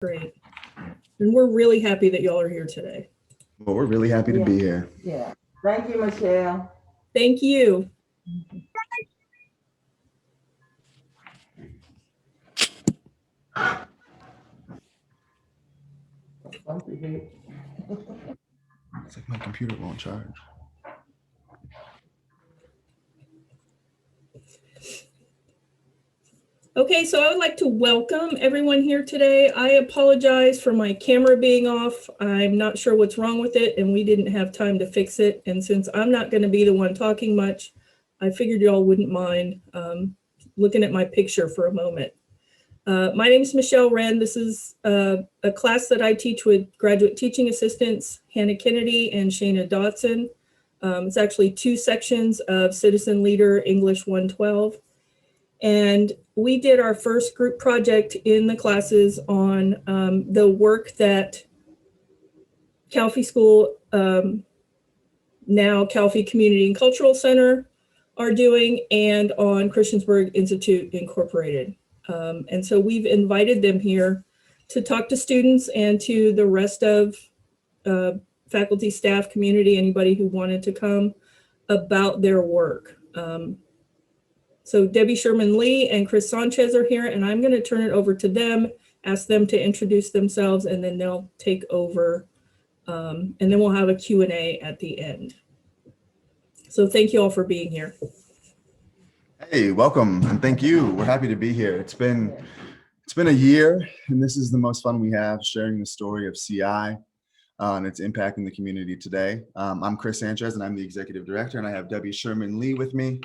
Great. And we're really happy that y'all are here today. Well, we're really happy to Yeah, be here. yeah. Thank you, Michelle. Thank you. Bumpy here. It's like my computer won't charge. Okay, so I would like to welcome everyone here today. I apologize for my camera being off. I'm not sure what's wrong with it, and we didn't have time to fix it. And since I'm not going to be the one talking much, I figured y'all wouldn't mind looking at my picture for a moment. My name is Michelle Wren. This is a class that I teach with graduate teaching assistants Hannah Kennedy and Shayna Dotson. It's actually 2 sections of Citizen Leader English 112. And we did our first group project in the classes on the work that Calfee School, now Calfee Community and Cultural Center, are doing, and on Christiansburg Institute Incorporated. And so we've invited them here to talk to students and to the rest of faculty, staff, community, anybody who wanted to come about their work. So Debbie Sherman Lee and Chris Sanchez are here, and I'm going to turn it over to them, ask them to introduce themselves, and then they'll take over. And then we'll have a Q&A at the end. So thank you all for being here. Hey, welcome and thank you. We're happy to be here. It's been a year, and this is the most fun we have, sharing the story of CI and its impact in the community today. I'm Chris Sanchez, and I'm the executive director, and I have Debbie Sherman Lee with me.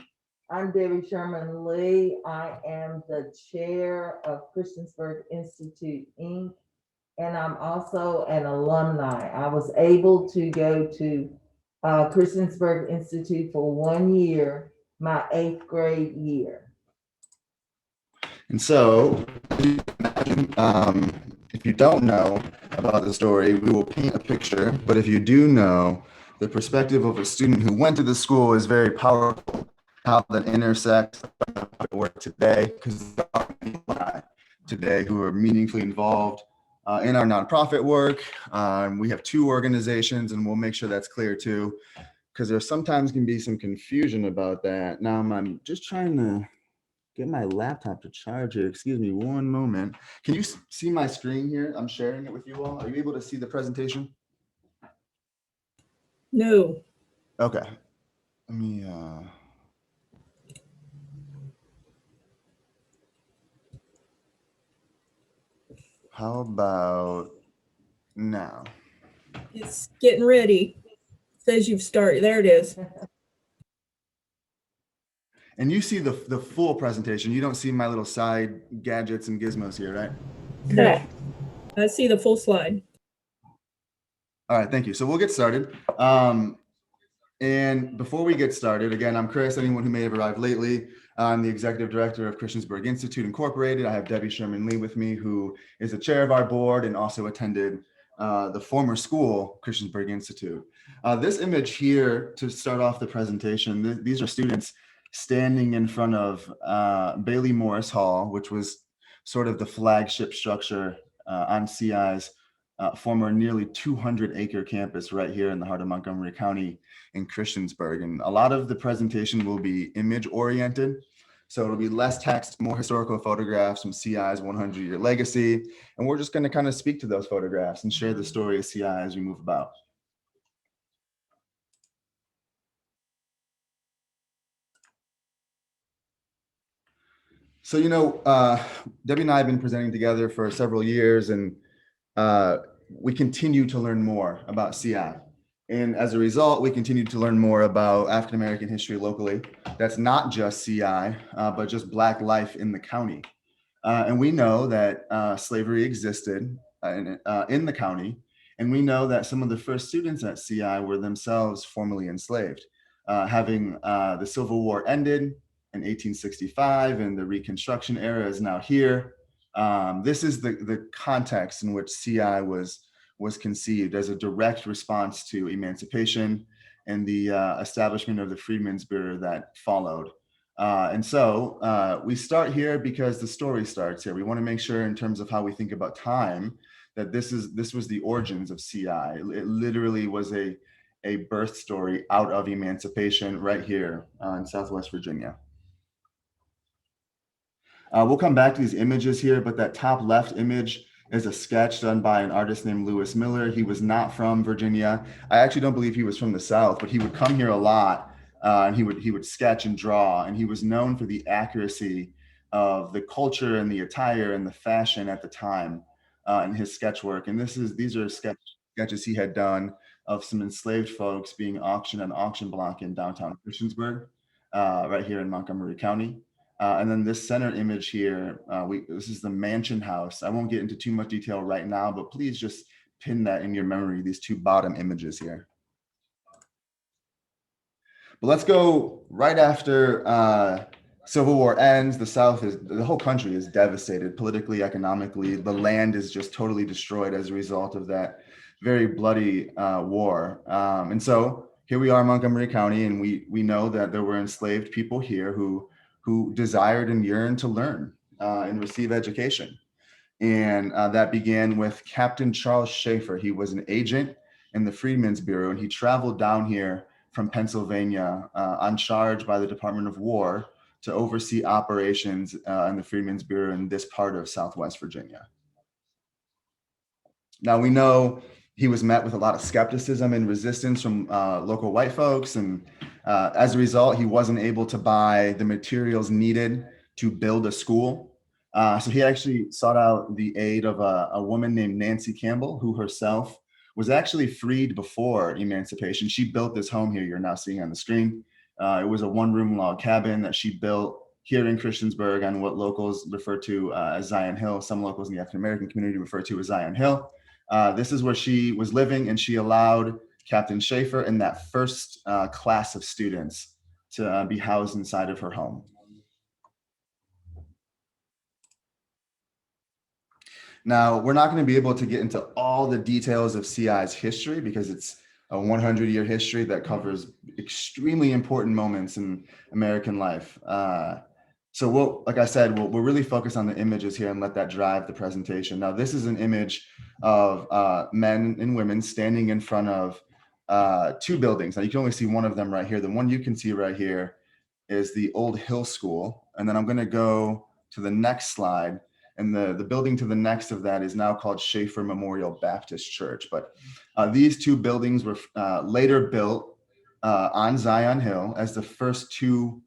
I'm Debbie Sherman Lee. I am the chair of Christiansburg Institute, Inc., and I'm also an alumni. I was able to go to Christiansburg Institute for 1 year, my 8th grade year. And so, if you don't know about the story, we will paint a picture. But if you do know, the perspective of a student who went to the school is very powerful. How that intersects with work today, because there are people today who are meaningfully involved in our nonprofit work. We have 2 organizations, and we'll make sure that's clear too, because there sometimes can be some confusion about that. Now I'm just trying to get my laptop to charge here. Excuse me one moment. Can you see my screen here? I'm sharing it with you all. Are you able to see the presentation? No. Okay. Let me how about now? It's getting ready. It says you've started. There it is. And you see the full presentation. You don't see my little side gadgets and gizmos here, right? No. I see the full slide. All right, thank you. So we'll get started. And before we get started, again, I'm Chris. Anyone who may have arrived lately, I'm the executive director of Christiansburg Institute Incorporated. I have Debbie Sherman Lee with me, who is the chair of our board and also attended the former school, Christiansburg Institute. This image here, to start off the presentation, these are students standing in front of Bailey Morris Hall, which was sort of the flagship structure on CI's former nearly 200-acre campus right here in the heart of Montgomery County in Christiansburg. And a lot of the presentation will be image oriented. So it'll be less text, more historical photographs from CI's 100-year legacy. And we're just going to kind of speak to those photographs and share the story of CI as we move about. So, Debbie and I have been presenting together for several years, and we continue to learn more about CI. And as a result, we continue to learn more about African-American history locally. That's not just CI, but just Black life in the county. And we know that slavery existed in the county. And we know that some of the first students at CI were themselves formerly enslaved. Having the Civil War ended in 1865 and the Reconstruction era is now here. This is the context in which CI was conceived as a direct response to emancipation and the establishment of the Freedmen's Bureau that followed. And so we start here because the story starts here. We want to make sure in terms of how we think about time, that this was the origins of CI. It literally was a birth story out of emancipation right here in Southwest Virginia. We'll come back to these images here, but that top left image is a sketch done by an artist named Lewis Miller. He was not from Virginia. I actually don't believe he was from the South, but he would come here a lot, and he would sketch and draw, and he was known for the accuracy of the culture and the attire and the fashion at the time in his sketch work. And these are sketches he had done of some enslaved folks being auctioned on an auction block in downtown Christiansburg, right here in Montgomery County. And then this center image here, this is the mansion house. I won't get into too much detail right now, but please just pin that in your memory, these two bottom images here. But let's go right after Civil War ends. The whole country is devastated politically, economically. The land is just totally destroyed as a result of that very bloody war. And so here we are in Montgomery County, and we know that there were enslaved people here who desired and yearned to learn and receive education. And that began with Captain Charles Schaefer. He was an agent in the Freedmen's Bureau, and he traveled down here from Pennsylvania on charge by the Department of War to oversee operations in the Freedmen's Bureau in this part of Southwest Virginia. Now, we know he was met with a lot of skepticism and resistance from local white folks, and as a result, he wasn't able to buy the materials needed to build a school. So he actually sought out the aid of a woman named Nancy Campbell, who herself was actually freed before emancipation. She built this home here you're now seeing on the screen. It was a one-room log cabin that she built here in Christiansburg on what locals refer to as Zion Hill. Some locals in the African-American community refer to as Zion Hill. This is where she was living, and she allowed Captain Schaefer and that first class of students to be housed inside of her home. Now, we're not going to be able to get into all the details of CI's history because it's a 100-year history that covers extremely important moments in American life. So like I said, we'll really focus on the images here and let that drive the presentation. Now, this is an image of men and women standing in front of two buildings. Now, you can only see one of them right here. The one you can see right here is the Old Hill School. And then I'm going to go to the next slide. And the building to the next of that is now called Schaefer Memorial Baptist Church. But these two buildings were later built on Zion Hill as the first two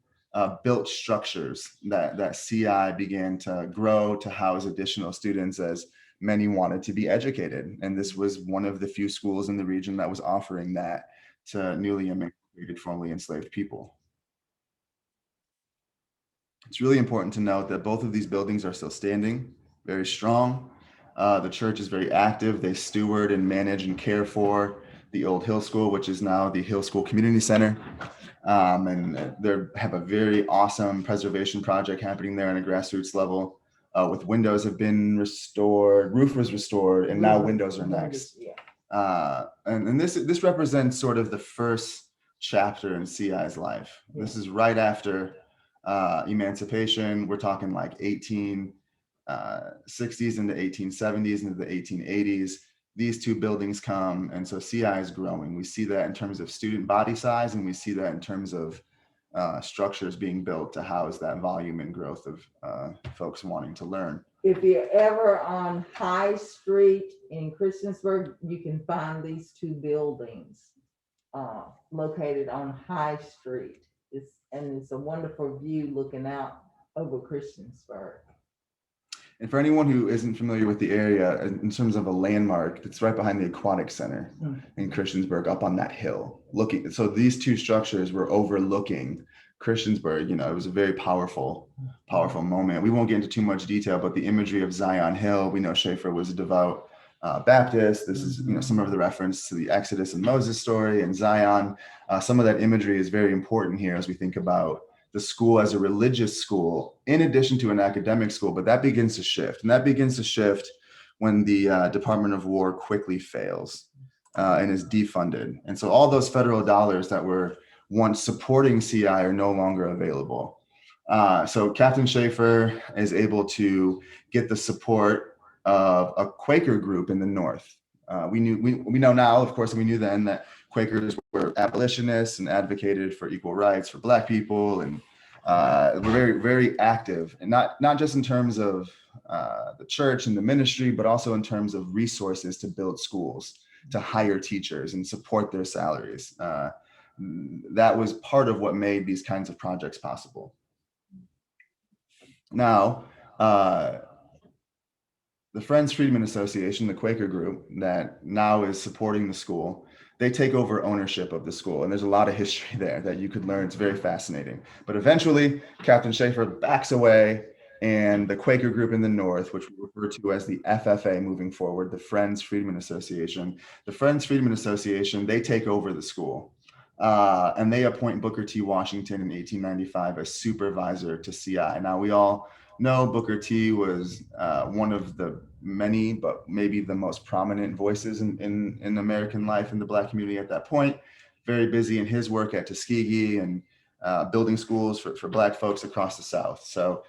built structures that CI began to grow to house additional students as many wanted to be educated. And this was one of the few schools in the region that was offering that to newly emancipated, formerly enslaved people. It's really important to note that both of these buildings are still standing, very strong. The church is very active. They steward and manage and care for the Old Hill School, which is now the Hill School Community Center. And they have a very awesome preservation project happening there on a grassroots level with windows have been restored, roof was restored, and now windows are next. And this represents sort of the first chapter in CI's life. This is right after emancipation. We're talking like 1860s into 1870s into the 1880s. These two buildings come, and so CI is growing. We see that in terms of student body size, and we see that in terms of structures being built to house that volume and growth of folks wanting to learn. If you're ever on High Street in Christiansburg, you can find these two buildings located on High Street. It's a wonderful view looking out over Christiansburg. And for anyone who isn't familiar with the area, in terms of a landmark, it's right behind the Aquatic Center in Christiansburg, up on that hill. So these two structures were overlooking Christiansburg. It was a very powerful moment. We won't get into too much detail, but the imagery of Zion Hill, we know Schaefer was a devout Baptist. This is some of the reference to the Exodus and Moses story and Zion. Some of that imagery is very important here as we think about the school as a religious school, in addition to an academic school, but that begins to shift. And that begins to shift when the Department of War quickly fails and is defunded. And so all those federal dollars that were once supporting CI are no longer available. So Captain Schaefer is able to get the support of a Quaker group in the North. We know now, of course, we knew then that Quakers were abolitionists and advocated for equal rights for Black people, and were very, very active, and not just in terms of the church and the ministry, but also in terms of resources to build schools, to hire teachers and support their salaries. That was part of what made these kinds of projects possible. Now, the Friends Freedmen Association, the Quaker group that now is supporting the school, they take over ownership of the school. And there's a lot of history there that you could learn. It's very fascinating. But eventually, Captain Schaefer backs away, and the Quaker group in the North, which we refer to as the FFA moving forward, the Friends Freedmen Association, they take over the school. And they appoint Booker T. Washington in 1895 as supervisor to CI. Now, we all know Booker T was one of the many, but maybe the most prominent voices in American life in the Black community at that point. Very busy in his work at Tuskegee and building schools for Black folks across the South. So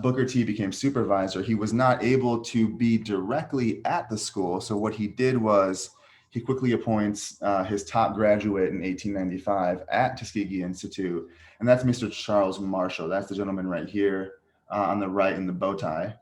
Booker T became supervisor. He was not able to be directly at the school. So what he did was he quickly appoints his top graduate in 1895 at Tuskegee Institute, and that's Mr. Charles Marshall. That's the gentleman right here on the right in the bow tie.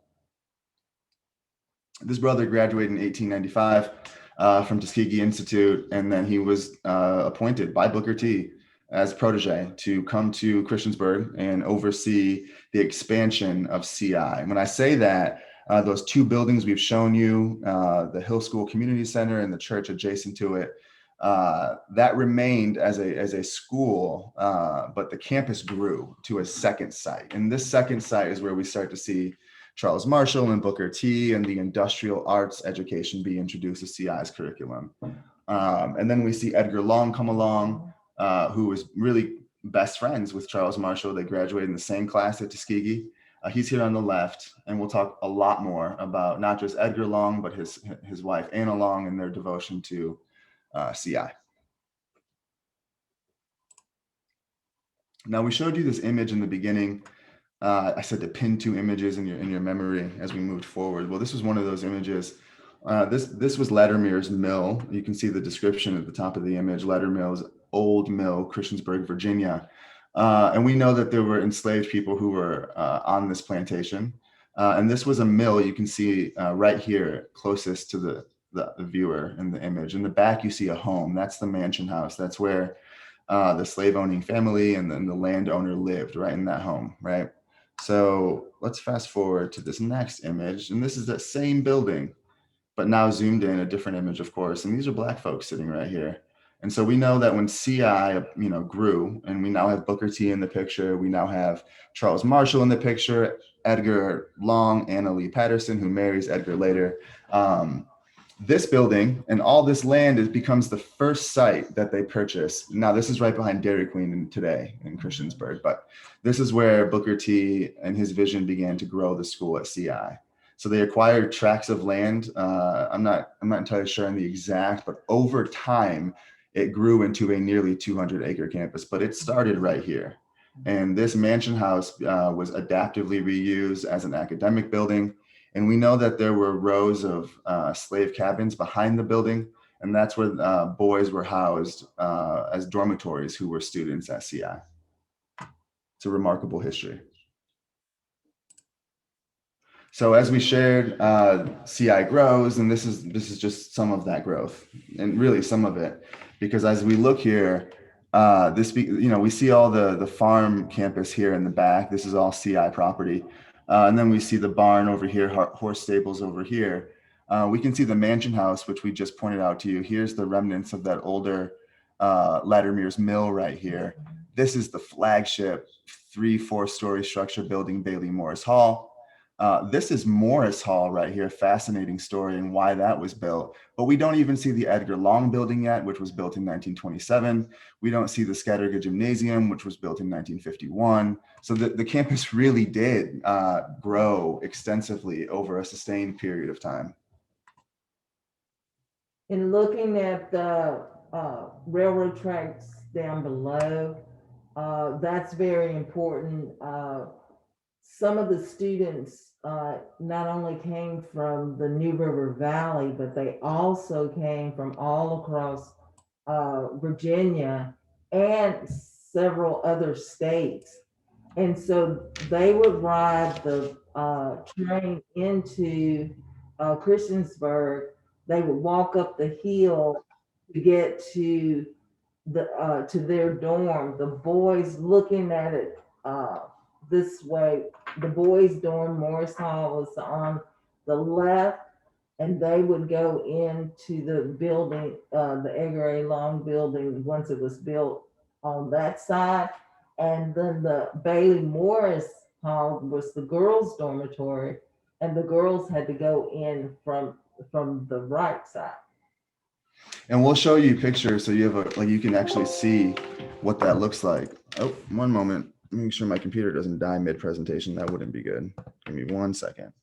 This brother graduated in 1895 from Tuskegee Institute, and then he was appointed by Booker T as protege to come to Christiansburg and oversee the expansion of CI. When I say that, those two buildings we've shown you, the Hill School Community Center and the church adjacent to it, that remained as a school, but the campus grew to a second site. And this second site is where we start to see Charles Marshall and Booker T and the industrial arts education be introduced to CI's curriculum. And then we see Edgar Long come along, who was really best friends with Charles Marshall. They graduated in the same class at Tuskegee. He's here on the left, and we'll talk a lot more about not just Edgar Long, but his wife Anna Long and their devotion to CI. Now, we showed you this image in the beginning. I said to pin two images in your memory as we moved forward. Well, this was one of those images. This was Latimer's Mill. You can see the description at the top of the image. Latimer's old mill, Christiansburg, Virginia. And we know that there were enslaved people who were on this plantation. And this was a mill you can see right here, closest to the viewer in the image. In the back, you see a home. That's the mansion house. That's where the slave owning family and then the landowner lived, right in that home, right? So let's fast forward to this next image. And this is that same building, but now zoomed in, a different image, of course. And these are Black folks sitting right here. And so we know that when CI, grew, and we now have Booker T in the picture, we now have Charles Marshall in the picture, Edgar Long, Anna Lee Patterson, who marries Edgar later. This building and all this land becomes the first site that they purchase. Now, this is right behind Dairy Queen today in Christiansburg, but this is where Booker T and his vision began to grow the school at CI. So they acquired tracts of land. I'm not entirely sure on the exact, but over time, it grew into a nearly 200-acre campus, but it started right here. And this mansion house was adaptively reused as an academic building. And we know that there were rows of slave cabins behind the building, and that's where boys were housed as dormitories who were students at CI. It's a remarkable history. So as we shared, CI grows, and this is just some of that growth, and really some of it, because as we look here, we see all the farm campus here in the back. This is all CI property. And then we see the barn over here, horse stables over here. We can see the mansion house, which we just pointed out to you. Here's the remnants of that older Latimer's Mill right here. This is the flagship 3-4-story structure building, Bailey Morris Hall. This is Morris Hall right here, fascinating story and why that was built. But we don't even see the Edgar Long building yet, which was built in 1927. We don't see the Scattergood Gymnasium, which was built in 1951. So the campus really did grow extensively over a sustained period of time. In looking at the railroad tracks down below, That's very important. Some of the students not only came from the New River Valley, but they also came from all across Virginia and several other states. And so they would ride the train into Christiansburg. They would walk up the hill to get to their dorm. The boys looking at it this way. The boys' dorm, Morris Hall, was on the left, and they would go into the building, the Edgar A. Long building, once it was built on that side. And then the Bailey Morris Hall was the girls' dormitory, and the girls had to go in from the right side. And we'll show you pictures so you have you can actually see what that looks like. Oh, one moment. Make sure my computer doesn't die mid-presentation. That wouldn't be good. Give me 1 second.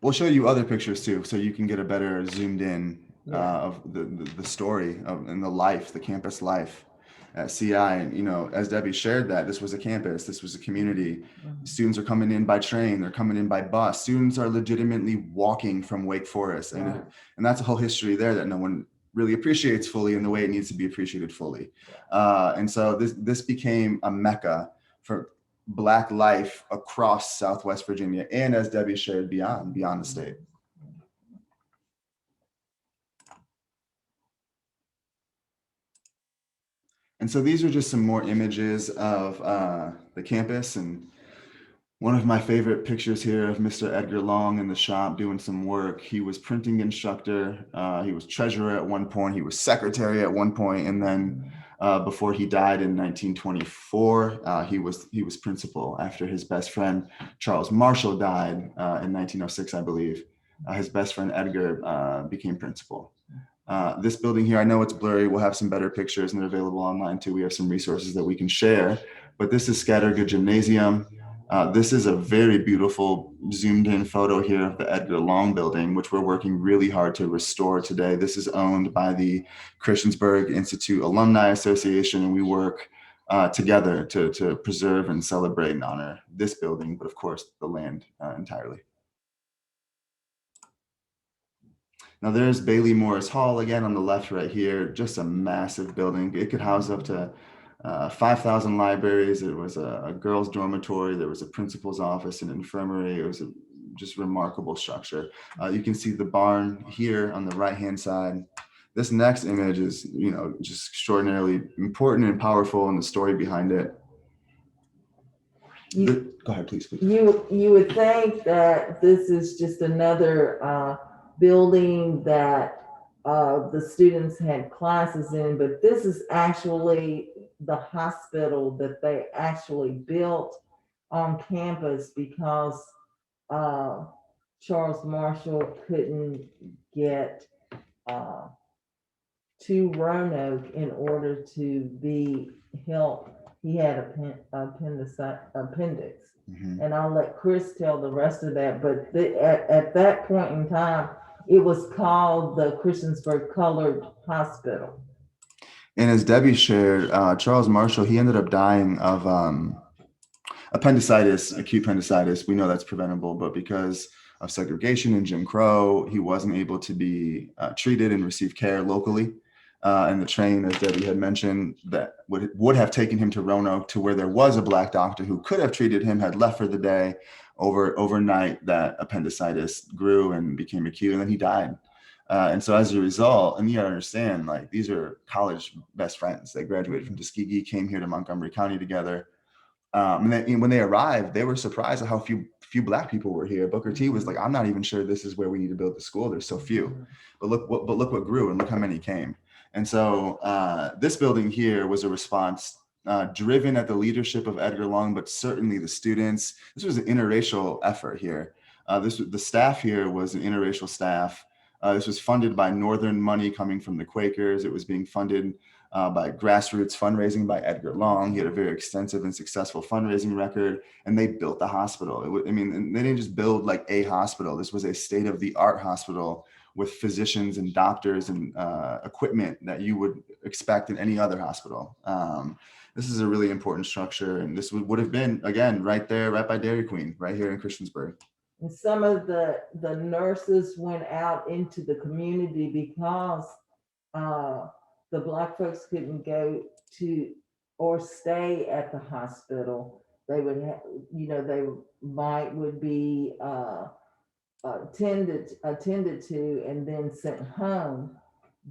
We'll show you other pictures too, so you can get a better zoomed in of the story and the life, the campus life at CI. And as Debbie shared, that this was a campus, this was a community. Students are coming in by train, they're coming in by bus. Students are legitimately walking from Wake Forest, and that's a whole history there that no one really appreciates fully in the way it needs to be appreciated fully. And so this became a mecca for Black life across Southwest Virginia, and as Debbie shared, beyond the state. And so these are just some more images of the campus, and one of my favorite pictures here of Mr. Edgar Long in the shop doing some work. He was printing instructor, he was treasurer at one point, he was secretary at one point, and then before he died in 1924, he was principal after his best friend Charles Marshall died in 1906, I believe. His best friend Edgar became principal. This building here, I know it's blurry. We'll have some better pictures, and they're available online too. We have some resources that we can share. But this is Scattergood Gymnasium. This is a very beautiful zoomed in photo here of the Edgar Long building, which we're working really hard to restore today. This is owned by the Christiansburg Institute Alumni Association, and we work together to preserve and celebrate and honor this building, but of course the land entirely. Now there's Bailey Morris Hall again on the left right here, just a massive building. It could house up to 5,000 libraries. It was a girls' dormitory. There was a principal's office, an infirmary. It was a just remarkable structure. You can see the barn here on the right-hand side. This next image is, just extraordinarily important and powerful, and the story behind it. Go ahead, please. You would think that this is just another building that the students had classes in, but this is actually the hospital that they actually built on campus because Charles Marshall couldn't get to Roanoke in order to be helped. He had appendix. And I'll let Chris tell the rest of that. But at that point in time, it was called the Christiansburg Colored Hospital. And as Debbie shared, Charles Marshall, he ended up dying of appendicitis, acute appendicitis. We know that's preventable, but because of segregation and Jim Crow, he wasn't able to be treated and receive care locally. And the train, as Debbie had mentioned, that would have taken him to Roanoke, to where there was a Black doctor who could have treated him, had left for the day. Overnight, that appendicitis grew and became acute, and then he died. And so as a result, and you gotta understand, these are college best friends. They graduated from Tuskegee, came here to Montgomery County together. And when they arrived, they were surprised at how few Black people were here. Booker T was like, I'm not even sure this is where we need to build the school. There's so few. But look what grew, and look how many came. And so this building here was a response driven at the leadership of Edgar Long, but certainly the students. This was an interracial effort here. The staff here was an interracial staff. This was funded by Northern money coming from the Quakers. It was being funded by grassroots fundraising by Edgar Long. He had a very extensive and successful fundraising record, and they built the hospital. I mean, they didn't just build like a hospital. This was a state-of-the-art hospital with physicians and doctors and equipment that you would expect in any other hospital. This is a really important structure, and this would have been, again, right there, right by Dairy Queen, right here in Christiansburg. And some of the nurses went out into the community because the Black folks couldn't go to or stay at the hospital. They would have, they would be attended to and then sent home.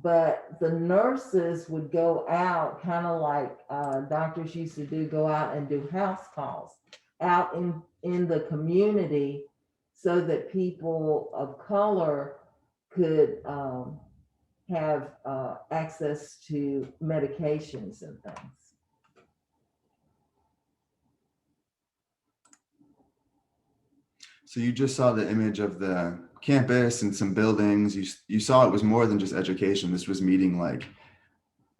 But the nurses would go out, kind of like doctors used to do, go out and do house calls out in the community, so that people of color could have access to medications and things. So you just saw the image of the campus and some buildings. You saw it was more than just education. This was meeting like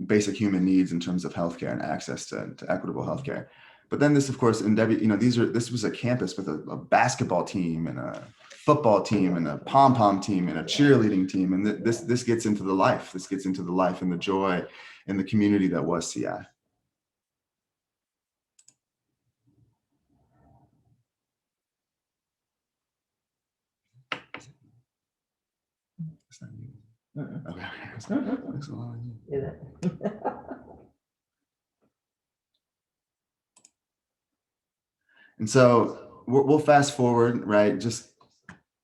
basic human needs in terms of healthcare and access to equitable healthcare. But then this, of course, and Debbie, this was a campus with a basketball team and a football team and a pom-pom team and a cheerleading team. And this gets into the life. This gets into the life and the joy and the community that was CI. Okay. And so we'll fast forward, right?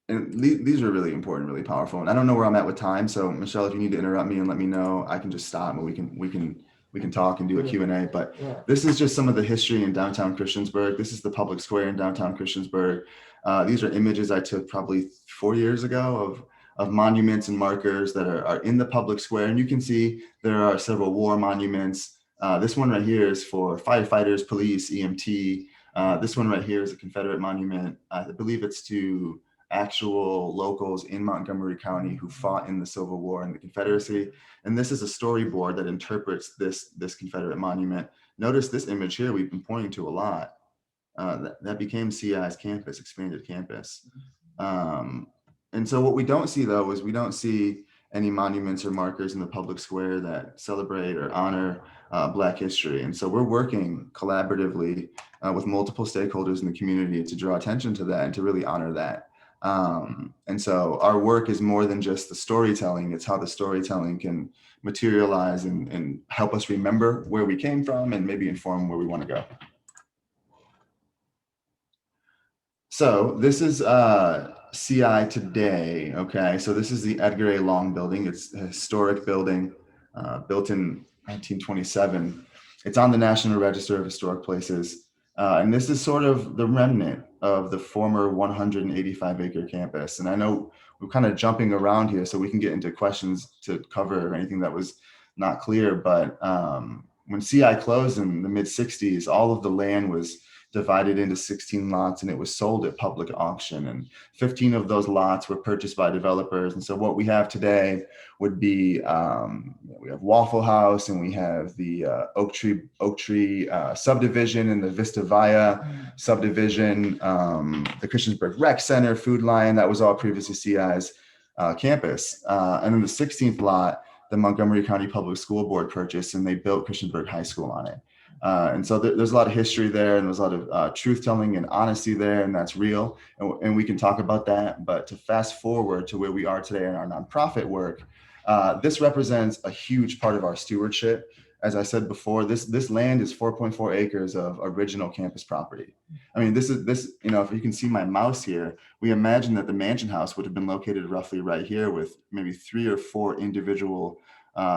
And these are really important, really powerful. And I don't know where I'm at with time. So Michelle, if you need to interrupt me and let me know, I can just stop and we can talk and do a Q&A. But this is just some of the history in downtown Christiansburg. This is the public square in downtown Christiansburg. These are images I took probably 4 years ago of monuments and markers that are in the public square. And you can see there are several war monuments. This one right here is for firefighters, police, EMT. This one right here is a Confederate monument. I believe it's to actual locals in Montgomery County who fought in the Civil War and the Confederacy. And this is a storyboard that interprets this Confederate monument. Notice this image here we've been pointing to a lot. That became CI's campus, expanded campus. And so what we don't see, though, is we don't see any monuments or markers in the public square that celebrate or honor Black history. And so we're working collaboratively with multiple stakeholders in the community to draw attention to that and to really honor that. And so our work is more than just the storytelling. It's how the storytelling can materialize and help us remember where we came from and maybe inform where we want to go. So this is CI today. Okay, so this is the Edgar A. Long building. It's a historic building built in 1927. It's on the National Register of Historic Places. And this is sort of the remnant of the former 185-acre campus. And I know we're kind of jumping around here, so we can get into questions to cover anything that was not clear. But when CI closed in the mid-60s, all of the land was divided into 16 lots, and it was sold at public auction. And 15 of those lots were purchased by developers. And so what we have today would be, we have Waffle House, and we have the Oak Tree subdivision, and the Vista Via subdivision, the Christiansburg Rec Center, Food Lion, that was all previously CI's campus. And then the 16th lot, the Montgomery County Public School Board purchased, and they built Christiansburg High School on it. And so there's a lot of history there, and there's a lot of truth telling and honesty there, and that's real. And we can talk about that. But to fast forward to where we are today in our nonprofit work, this represents a huge part of our stewardship. As I said before, this land is 4.4 acres of original campus property. I mean, this, if you can see my mouse here, we imagine that the mansion house would have been located roughly right here with maybe 3 or 4 individual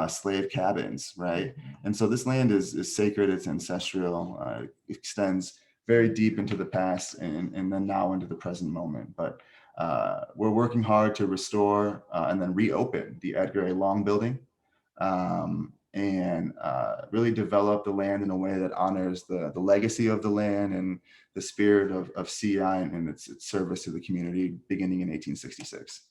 slave cabins, right? And so this land is sacred, it's ancestral, extends very deep into the past and then now into the present moment. But we're working hard to restore and then reopen the Edgar A. Long building and really develop the land in a way that honors the legacy of the land and the spirit of CI and its service to the community beginning in 1866.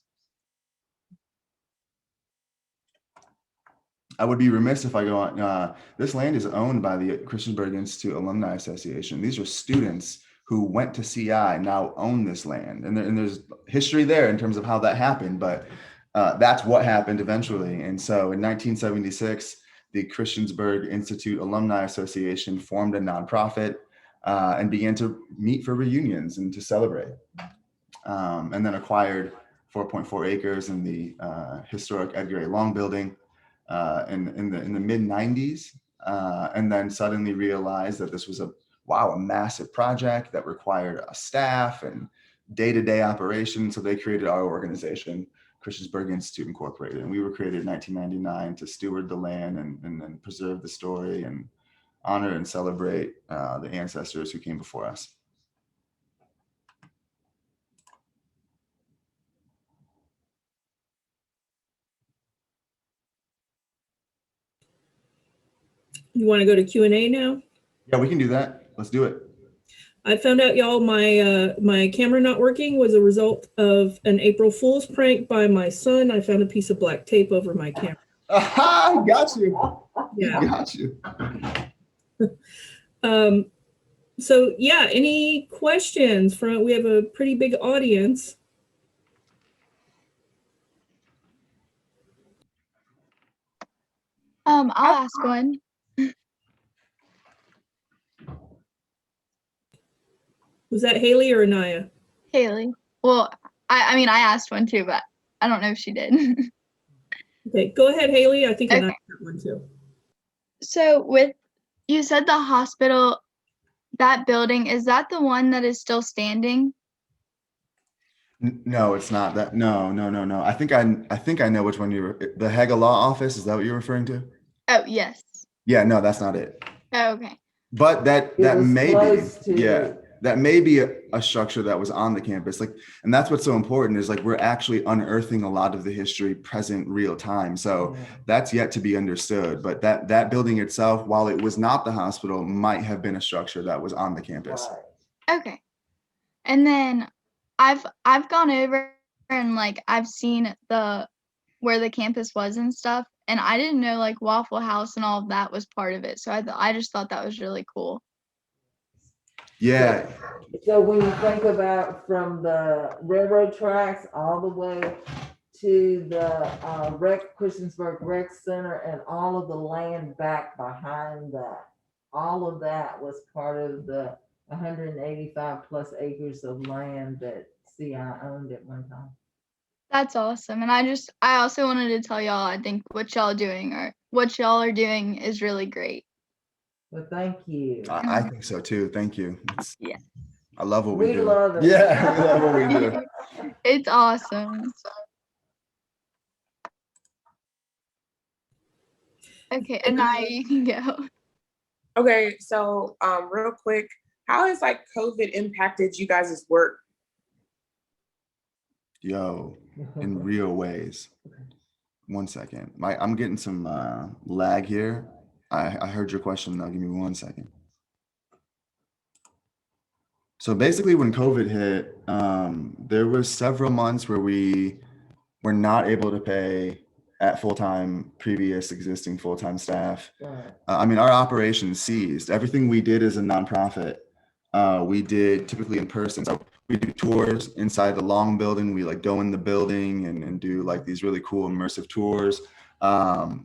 I would be remiss if I go on. This land is owned by the Christiansburg Institute Alumni Association. These are students who went to CI, now own this land. And there's history there in terms of how that happened, but that's what happened eventually. And so in 1976, the Christiansburg Institute Alumni Association formed a nonprofit and began to meet for reunions and to celebrate. And then acquired 4.4 acres in the historic Edgar A. Long building in the mid 90s, and then suddenly realized that this was a massive project that required a staff and day-to-day operations. So they created our organization, Christiansburg Institute Incorporated, and we were created in 1999 to steward the land and then preserve the story and honor and celebrate the ancestors who came before us. You want to go to Q&A now? Yeah, we can do that. Let's do it. I found out, y'all, my camera not working was a result of an April Fool's prank by my son. I found a piece of black tape over my camera. Aha, got you. Yeah. Got you. So yeah, any questions from, we have a pretty big audience. I'll ask one. Was that Haley or Anaya? Haley. Well, I mean, I asked one too, but I don't know if she did. Okay, go ahead, Haley. I think Okay. Anaya got one too. So you said the hospital, that building, is that the one that is still standing? No, it's not that. No. I think I know which one the Haga Law Office. Is that what you're referring to? Oh, yes. Yeah, no, that's not it. Oh, okay. But that It was may close be, to- yeah, that may be a structure that was on the campus. Like, and that's what's so important is like we're actually unearthing a lot of the history present real time. So Yeah. that's yet to be understood. But that building itself, while it was not the hospital, might have been a structure that was on the campus. Right. Okay. And then I've gone over and like I've seen where the campus was and stuff, and I didn't know like Waffle House and all of that was part of it. So I just thought that was really cool. Yeah. So when you think about from the railroad tracks all the way to the Christiansburg Rec Center and all of the land back behind that, all of that was part of the 185 plus acres of land that CI owned at one time. That's awesome. And I also wanted to tell y'all, I think what y'all are doing is really great. Well, thank you. I think so too. Thank you. Yeah. I love what we do. love it. Yeah, we love what we do. It's awesome. Okay, and now you can go. Okay, so real quick, how has like COVID impacted you guys' work? Yo, in real ways. 1 second. I'm getting some lag here. I heard your question though. Give me 1 second. So basically when COVID hit, there was several months where we were not able to pay at full-time previous existing full-time staff. Right. I mean, our operations ceased. Everything we did as a nonprofit, we did typically in person. So we do tours inside the Long building. We like go in the building and do like these really cool immersive tours.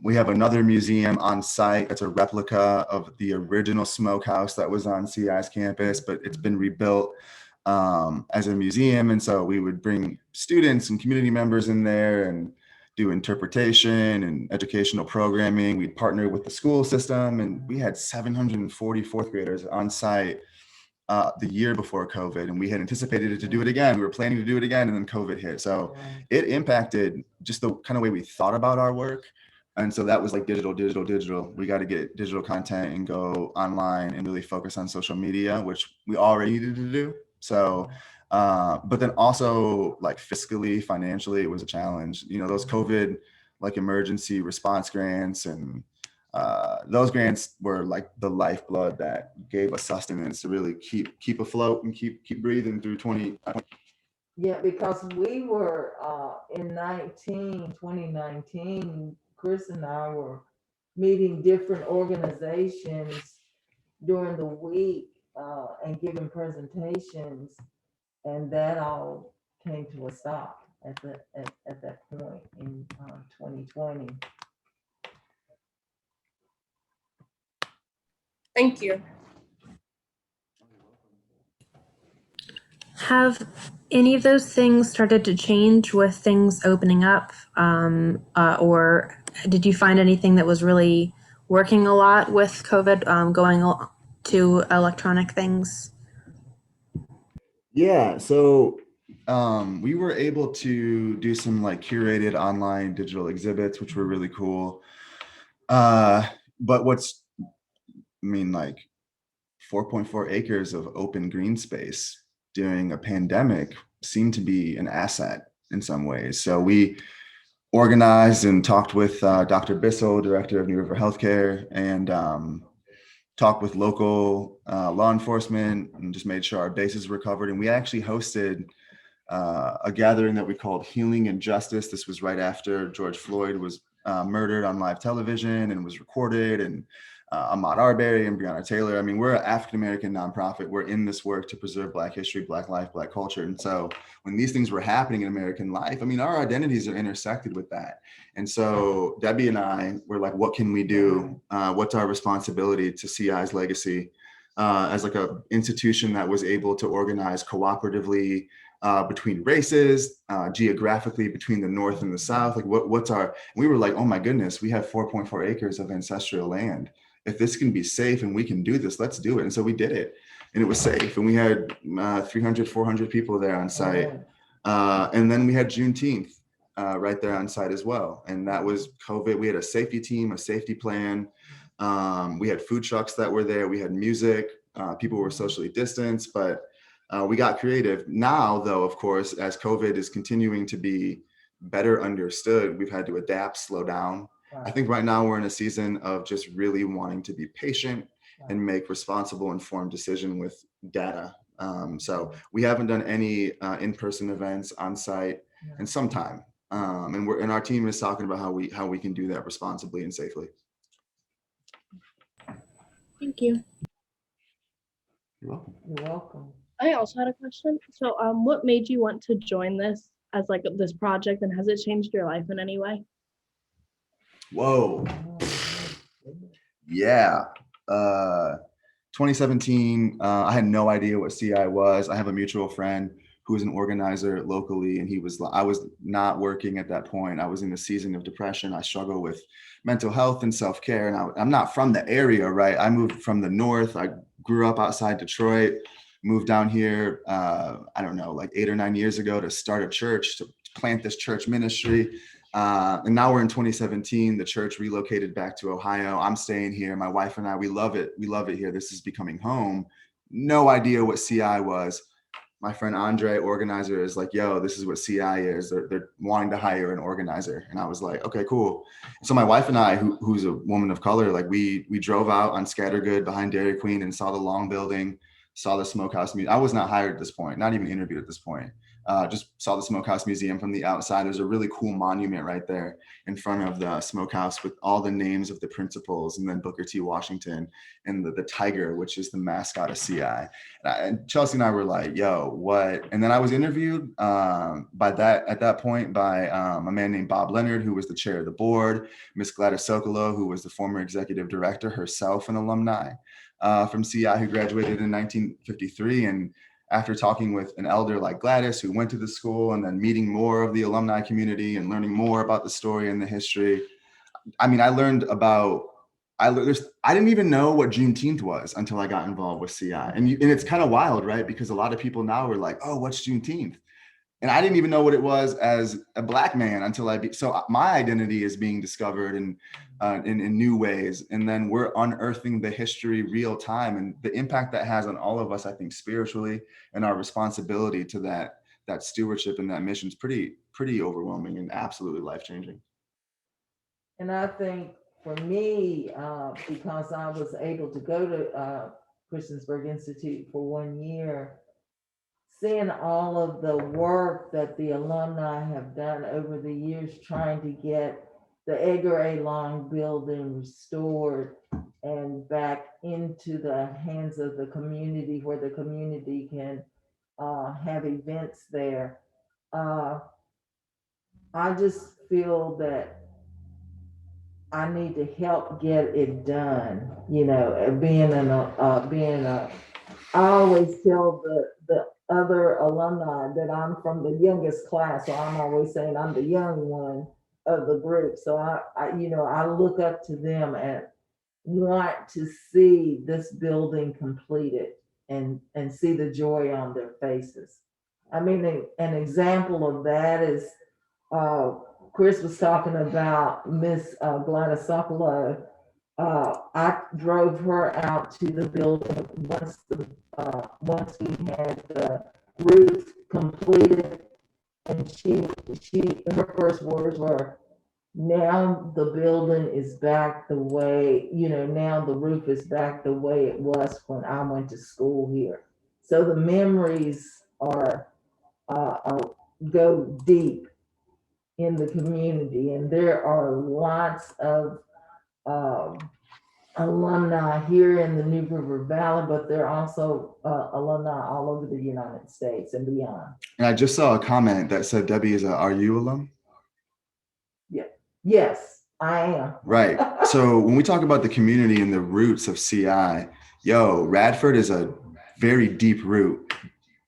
We have another museum on site that's a replica of the original smokehouse that was on CI's campus, but it's been rebuilt as a museum. And so we would bring students and community members in there and do interpretation and educational programming. We'd partner with the school system, and we had 740 fourth graders on site the year before COVID, and we had anticipated it to do it again. We were planning to do it again, and then COVID hit. So it impacted just the kind of way we thought about our work. And so that was like digital. We got to get digital content and go online and really focus on social media, which we already needed to do. So, but then also like fiscally, financially, it was a challenge. You know, those COVID like emergency response grants and those grants were like the lifeblood that gave us sustenance to really keep afloat and keep breathing through 2020. Yeah, because we were in 2019, Chris and I were meeting different organizations during the week and giving presentations, and that all came to a stop at that point in 2020. Thank you. Have any of those things started to change with things opening up? Or did you find anything that was really working a lot with COVID, going to electronic things? Yeah, so we were able to do some like curated online digital exhibits, which were really cool. But like 4.4 acres of open green space during a pandemic seemed to be an asset in some ways. So we organized and talked with Dr. Bissell, director of New River Healthcare, and talked with local law enforcement and just made sure our bases were covered. And we actually hosted a gathering that we called Healing and Justice. This was right after George Floyd was murdered on live television and was recorded, and Ahmaud Arbery and Breonna Taylor. I mean, we're an African-American nonprofit. We're in this work to preserve Black history, Black life, Black culture. And so when these things were happening in American life, I mean, our identities are intersected with that. And so Debbie and I were like, what can we do? What's our responsibility to CI's legacy as like a institution that was able to organize cooperatively between races, geographically between the North and the South? Like we were like, oh my goodness, we have 4.4 acres of ancestral land. If this can be safe and we can do this, let's do it. And so we did it, and it was safe. And we had 300, 400 people there on site. And then we had Juneteenth right there on site as well. And that was COVID. We had a safety team, a safety plan. We had food trucks that were there. We had music. People were socially distanced, but we got creative. Now, though, of course, as COVID is continuing to be better understood, we've had to adapt, slow down. I think right now we're in a season of just really wanting to be patient and make responsible, informed decision with data. So we haven't done any in-person events on site in some time, and our team is talking about how we can do that responsibly and safely. Thank you. You're welcome. You're welcome. I also had a question. So, what made you want to join this as like this project, and has it changed your life in any way? Whoa. Yeah. 2017, I had no idea what CI was. I have a mutual friend who was an organizer locally, and I was not working at that point. I was in a season of depression. I struggle with mental health and self-care, and I'm not from the area, right? I moved from the North. I grew up outside Detroit, moved down here, I don't know, like 8 or 9 years ago to start a church, to plant this church ministry. And now we're in 2017, the church relocated back to Ohio. I'm staying here. My wife and I, we love it. We love it here. This is becoming home. No idea what CI was. My friend Andre, organizer, is like, yo, this is what CI is. They're wanting to hire an organizer. And I was like, okay, cool. So my wife and I, who's a woman of color, like we drove out on Scattergood behind Dairy Queen and saw the Long Building, saw the Smokehouse Museum. I was not hired at this point, not even interviewed at this point. Just saw the Smokehouse Museum from the outside. There's a really cool monument right there in front of the smokehouse with all the names of the principals, and then Booker T. Washington and the tiger, which is the mascot of CI. And Chelsea and I were like, yo, what? And then I was interviewed at that point by a man named Bob Leonard, who was the chair of the board, Miss Gladys Sokolow, who was the former executive director, herself an alumni from CI, who graduated in 1953. And after talking with an elder like Gladys, who went to the school, and then meeting more of the alumni community and learning more about the story and the history, I mean, I didn't even know what Juneteenth was until I got involved with CI. And it's kind of wild, right? Because a lot of people now are like, oh, what's Juneteenth? And I didn't even know what it was as a Black man until so my identity is being discovered in new ways. And then we're unearthing the history real time, and the impact that has on all of us, I think, spiritually, and our responsibility to that stewardship and that mission is pretty overwhelming and absolutely life-changing. And I think for me, because I was able to go to Christiansburg Institute for 1 year, seeing all of the work that the alumni have done over the years trying to get the Edgar A. Long building restored and back into the hands of the community where the community can have events there. Uh, I just feel that I need to help get it done, you know, being a, I always tell the other alumni that I'm from the youngest class, so I'm always saying I'm the young one of the group. So I look up to them and want to see this building completed and see the joy on their faces. I mean, an example of that is uh, Chris was talking about Miss Gladys Sokolow. I drove her out to the building once we had the roof completed, and her first words were, "Now the building is back the way, now the roof is back the way it was when I went to school here." So the memories go deep in the community, and there are lots of um, alumni here in the New River Valley, but there are also alumni all over the United States and beyond. And I just saw a comment that said Debbie is a RU alum. Yes, I am. Right. So when we talk about the community and the roots of CI, Radford is a very deep root.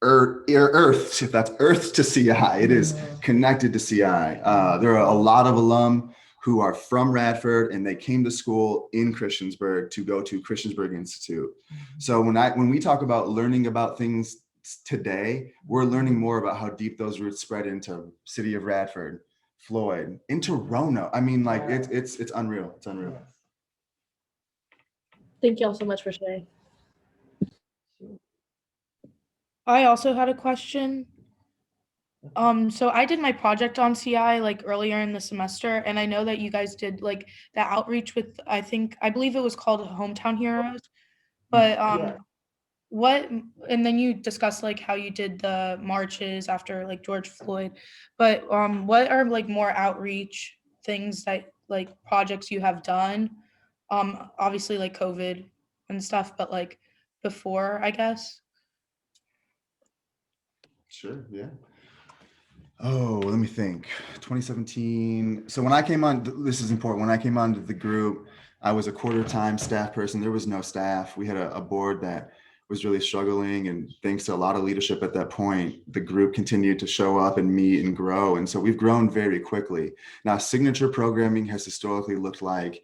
Earth, if that's earth to CI, it is connected to CI. There are a lot of alum who are from Radford, and they came to school in Christiansburg to go to Christiansburg Institute. So when we talk about learning about things today, we're learning more about how deep those roots spread into city of Radford, Floyd, into Roanoke. I mean, like it's unreal. It's unreal. Thank you all so much for sharing. I also had a question. So I did my project on CI like earlier in the semester, and I know that you guys did like the outreach with, I believe it was called Hometown Heroes. But and then you discussed like how you did the marches after like George Floyd. But what are like more outreach things that like projects you have done? Obviously like COVID and stuff, but like before, I guess. Sure, yeah. Oh, let me think. 2017. So when I came on, this is important. When I came onto the group, I was a quarter-time staff person. There was no staff. We had a board that was really struggling, and thanks to a lot of leadership at that point, the group continued to show up and meet and grow. And so we've grown very quickly. Now, signature programming has historically looked like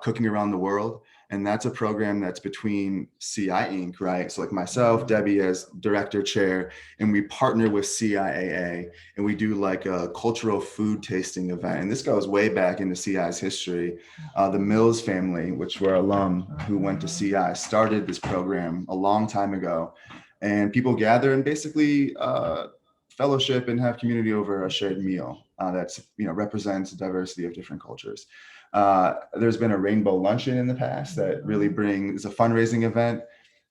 Cooking Around the World. And that's a program that's between CI Inc., right? So like myself, Debbie as director chair, and we partner with CIAA, and we do like a cultural food tasting event. And this goes way back into CI's history. The Mills family, which were alum who went to CI, started this program a long time ago. And people gather and basically fellowship and have community over a shared meal that's, represents a diversity of different cultures. There's been a rainbow luncheon in the past that really brings a fundraising event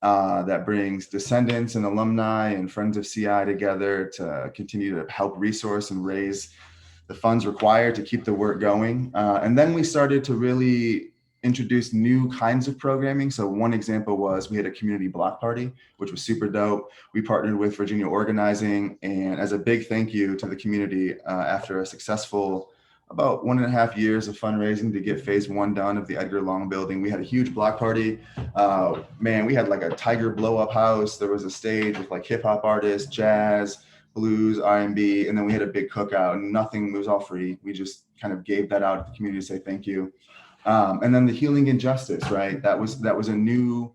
that brings descendants and alumni and friends of CI together to continue to help resource and raise the funds required to keep the work going. And then we started to really introduce new kinds of programming. So one example was we had a community block party, which was super dope. We partnered with Virginia Organizing, and as a big thank you to the community after a successful about 1.5 years of fundraising to get phase 1 done of the Edgar Long building. We had a huge block party. We had like a tiger blow up house. There was a stage with like hip hop artists, jazz, blues, R&B, and then we had a big cookout, and nothing, it was all free. We just kind of gave that out to the community to say thank you. And then the Healing Injustice, right? That was a new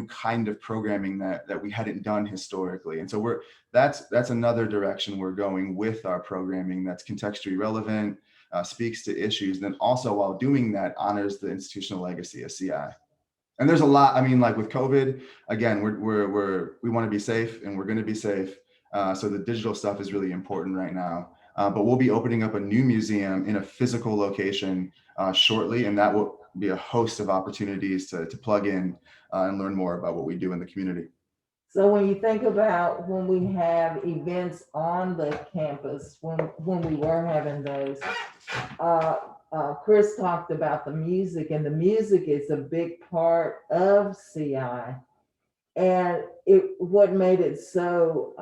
kind of programming that we hadn't done historically. And so that's another direction we're going with our programming that's contextually relevant, speaks to issues, and then also while doing that honors the institutional legacy of CI. And there's a lot. I mean, like with COVID, again, we want to be safe, and we're going to be safe. So the digital stuff is really important right now. But we'll be opening up a new museum in a physical location shortly, and that will be a host of opportunities to plug in and learn more about what we do in the community. So when you think about when we have events on the campus, when we were having those, Chris talked about the music, and the music is a big part of CI. And what made it so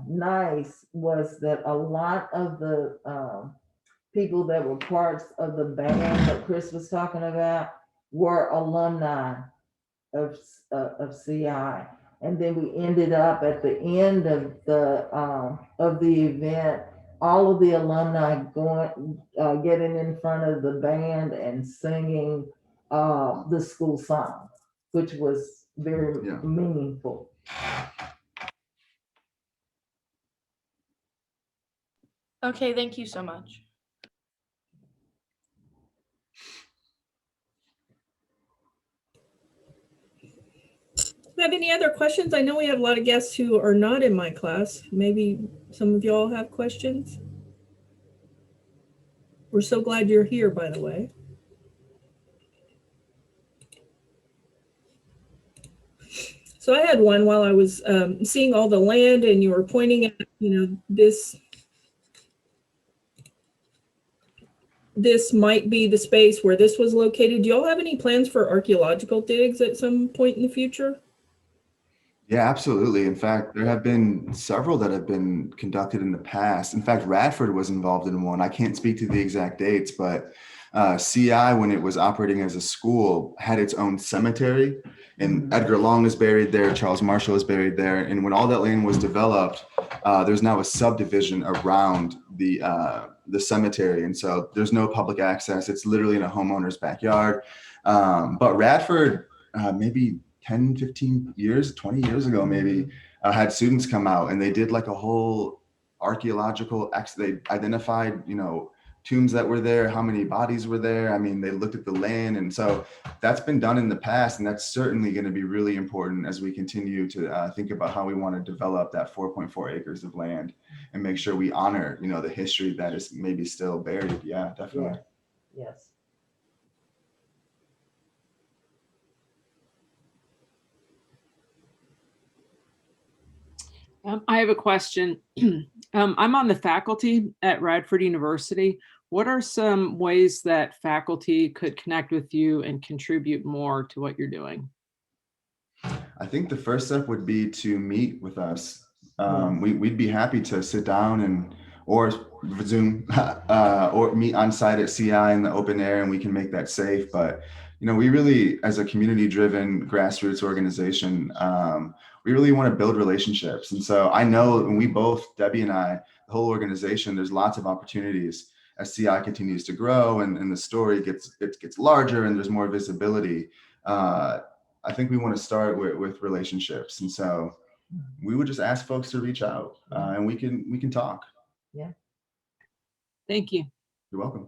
nice was that a lot of the people that were parts of the band that Chris was talking about were alumni of CI. And then we ended up at the end of the event, all of the alumni getting in front of the band and singing the school song, which was very meaningful. Okay, thank you so much. Do you have any other questions? I know we have a lot of guests who are not in my class. Maybe some of y'all have questions. We're so glad you're here, by the way. So I had one while I was seeing all the land, and you were pointing at, this might be the space where this was located. Do y'all have any plans for archaeological digs at some point in the future? Yeah, absolutely. In fact, there have been several that have been conducted in the past. In fact, Radford was involved in one. I can't speak to the exact dates, but CI, when it was operating as a school, had its own cemetery, and Edgar Long is buried there, Charles Marshall is buried there. And when all that land was developed, there's now a subdivision around the cemetery. And so there's no public access. It's literally in a homeowner's backyard. But Radford, maybe 10, 15 years, 20 years ago, maybe, had students come out and they did like a whole archaeological, they identified, tombs that were there, how many bodies were there. I mean, they looked at the land. And so that's been done in the past. And that's certainly going to be really important as we continue to think about how we want to develop that 4.4 acres of land and make sure we honor, the history that is maybe still buried. Yeah, definitely. Yeah. Yes. I have a question. I'm on the faculty at Radford University. What are some ways that faculty could connect with you and contribute more to what you're doing? I think the first step would be to meet with us. We'd be happy to sit down or Zoom or meet on site at CI in the open air, and we can make that safe. But we really, as a community-driven grassroots organization, we really want to build relationships. And so I know when we both, Debbie and I, the whole organization, there's lots of opportunities as CI continues to grow and the story gets larger and there's more visibility. I think we want to start with relationships. And so we would just ask folks to reach out and we can talk. Yeah. Thank you. You're welcome.